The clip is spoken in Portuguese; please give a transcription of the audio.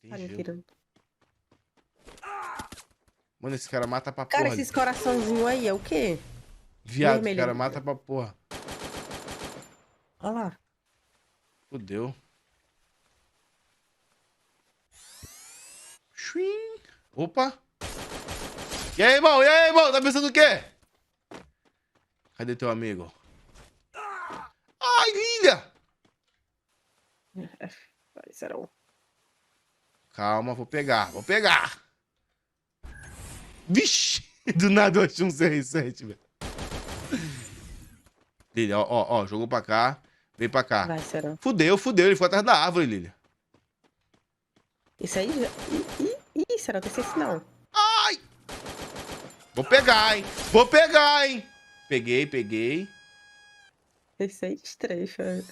Tem Tá me gelo. tirando. Mano, esse cara mata pra Cara, porra. esses coraçãozinhos aí é o quê? Viado, esse vermelho cara ali. mata pra porra. Olha lá. Fudeu. Xuim. Opa. E aí, irmão? E aí, irmão? Tá pensando o quê? Cadê teu amigo? Ai, Lilia! Pareceram. Calma, vou pegar, vou pegar. Vixe! Do nada eu achei um CR7, velho. Lilia, ó, jogou pra cá. Vem pra cá. Vai, será? Fudeu, fudeu. Ele foi atrás da árvore, Lilia. Esse aí já... Ih, será que esse não? Ai! Vou pegar, hein? Vou pegar, hein? Peguei, peguei. Esse aí estrecha.